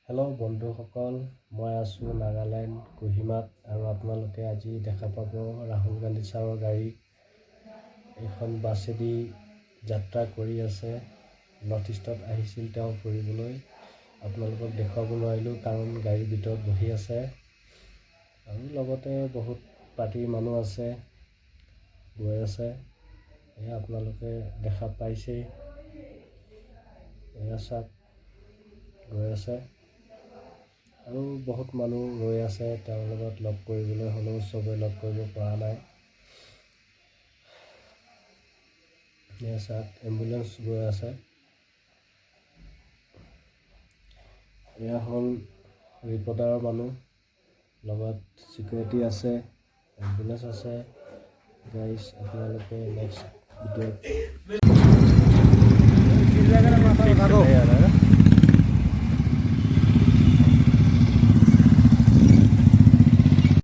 Hello' বন্ধুসকল, মই আছোঁ নাগালেণ্ড কোহিমাত আৰু আপোনালোকে আজি দেখা পাব ৰাহুল গান্ধী ছাৰৰ গাড়ী এখন বাছেদি যাত্ৰা কৰি আছে। নৰ্থ ইষ্টত আহিছিল তেওঁ ফুৰিবলৈ। আপোনালোকক দেখুৱাব নোৱাৰিলোঁ কাৰণ গাড়ীৰ ভিতৰত বহি আছে আৰু লগতে বহুত পাৰ্টিৰ মানুহ আছে, গৈ আছে। এয়া আপোনালোকে দেখা পাইছেই, এয়া চাওক গৈ আছে আৰু বহুত মানুহ ৰৈ আছে তেওঁৰ লগত লগ কৰিবলৈ, হ'লেও চবেই লগ কৰিব পৰা নাই। এয়া চাওক এম্বুলেঞ্চ গৈ আছে। এয়া হ'ল ৰিপৰ্টাৰৰ মানুহ, লগত চিকিউৰিটি আছে, এম্বুলেঞ্চ আছে। গাইজ আপোনালোকে নেক্সট ভিডিঅ'ত